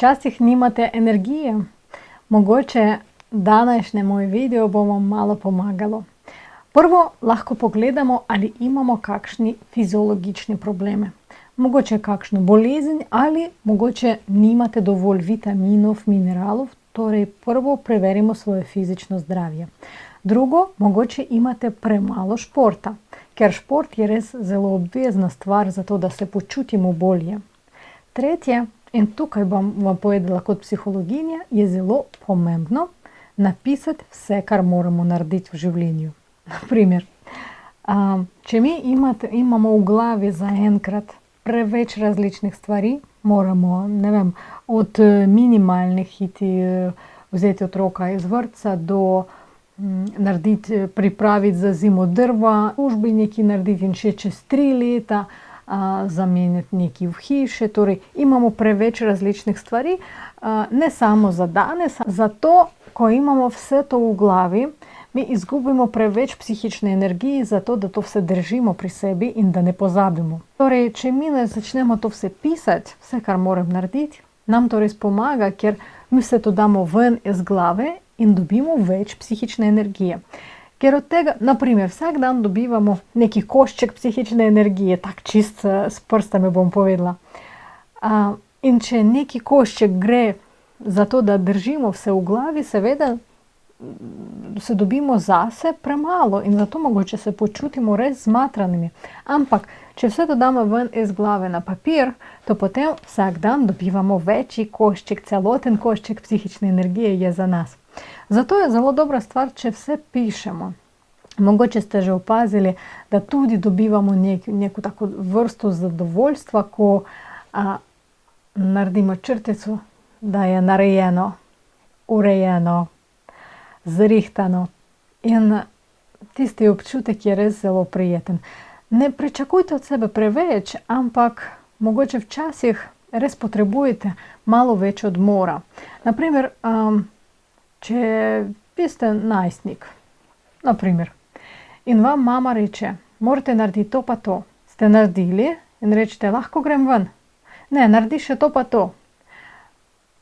Včasih nimate energije? Mogoče današnje moje video bo vam malo pomagalo. Prvo lahko pogledamo, ali imamo kakšni fiziologični probleme. Mogoče kakšno bolezen ali mogoče nimate dovolj vitaminov, mineralov. Torej prvo preverimo svoje fizično zdravje. Drugo, mogoče imate premalo športa, ker šport je res zelo obvezna stvar za to, da se počutimo bolje. Tretje, in tukaj bom vam povedala kot psihologinja, je zelo pomembno napisati vse, kar moramo narediti v življenju. Naprimer, če mi imamo v glavi zaenkrat preveč različnih stvari, moramo, ne vem, od minimalnih iti, vzeti otroka iz vrtca do pripraviti za zimo drva, službi nekaj narediti in še čez 3 leta zamenjati nekaj v hiši. Torej, imamo preveč različnih stvari, ne samo za danes, zato, ko imamo vse to v glavi, mi izgubimo preveč psihične energije za to, da to vse držimo pri sebi in da ne pozabimo. Torej, če mi ne začnemo to vse pisati, vse, kar moram narediti, nam to res pomaga, ker mi vse to damo ven iz glave in dobimo več psihične energije. Ker od tega, naprimer, vsak dan dobivamo neki košček psihične energije, tak čist s prstami bom povedala. In če neki košček gre za to, da držimo vse v glavi, seveda se dobimo zase premalo in zato mogoče se počutimo res zmatranimi. Ampak, če vse to damo ven iz glave na papir, to potem vsak dan dobivamo večji košček, celoten košček psihične energije je za nas. Zato je zelo dobra stvar, če vse pišemo. Mogoče ste že opazili, da tudi dobivamo neko tako vrsto zadovoljstva, ko naredimo črtico, da je narejeno, urejeno, zrihtano. In tisti občutek je res zelo prijeten. Ne pričakujte od sebe preveč, ampak mogoče včasih res potrebujete malo več odmora. Naprimer, če vi ste najstnik, naprimer, in vam mama reče, morate narediti to pa to. Ste naredili in rečete, lahko grem ven. Ne, naredi še to pa to.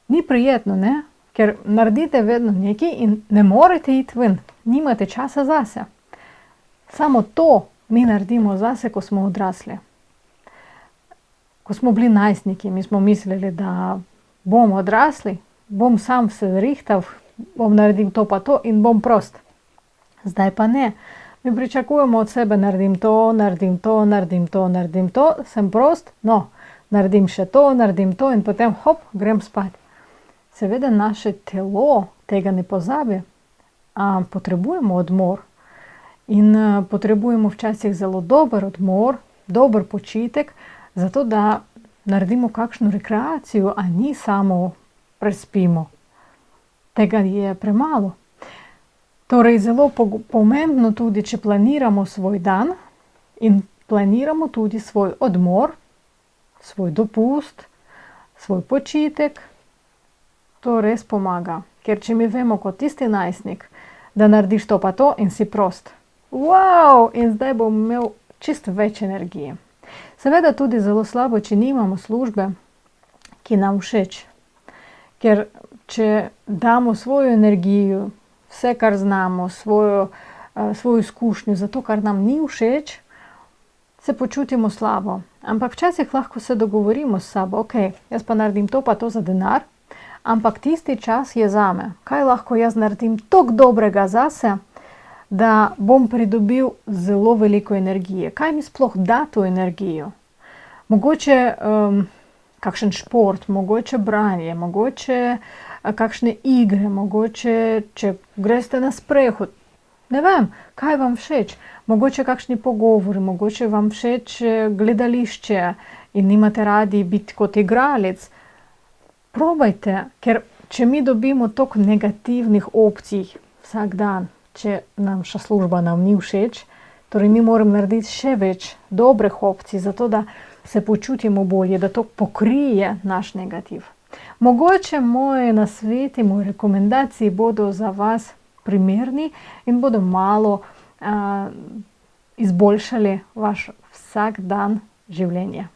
Ni prijetno, ne? Ker naredite vedno nekaj in ne morete iti ven. Nimate časa zase. Samo to mi naredimo zase, ko smo odrasli. Ko smo bili najstniki, mi smo mislili, da bom odrasli, bom sam se rihtal, bom naredil to pa to in bom prost. Zdaj pa ne. Mi pričakujemo od sebe, naredim to, naredim to, naredim to, naredim to, sem prost, no, naredim še to, naredim to in potem hop, grem spat. Seveda naše telo tega ne pozabi, potrebujemo odmor in potrebujemo včasih zelo dober odmor, dober počitek, zato da naredimo kakšno rekreacijo, a ni samo prespimo. Tega je premalo. Torej, zelo pomembno tudi, če planiramo svoj dan in planiramo tudi svoj odmor, svoj dopust, svoj počitek. To res pomaga, ker če mi vemo kot tisti najstnik, da narediš to pa to in si prost. Wow! In zdaj bom imel čisto več energije. Seveda tudi zelo slabo, če nimamo službe, ki nam všeč. Ker če damo svojo energijo, vse, kar znamo, svojo izkušnjo za to, kar nam ni všeč, se počutimo slabo. Ampak včasih lahko se dogovorimo s sabo, ok, jaz pa naredim to pa to za denar, ampak tisti čas je zame. Kaj lahko jaz naredim toliko dobrega zase, da bom pridobil zelo veliko energije? Kaj mi sploh da to energijo? Mogoče kakšen šport, mogoče branje, mogoče kakšne igre, mogoče če greste na sprehod. Ne vem, kaj vam všeč. Mogoče kakšni pogovori, mogoče vam všeč gledališče in nimate radi biti kot igralec. Probajte, ker če mi dobimo toliko negativnih opcij vsak dan, če naša služba nam ni všeč, torej mi moramo narediti še več dobrih opcij, zato da se počutimo bolje, da to pokrije naš negativ. Mogoče moji nasveti, moje rekomendacije bodo za vas primerni in bodo malo izboljšali vaš vsak dan življenja.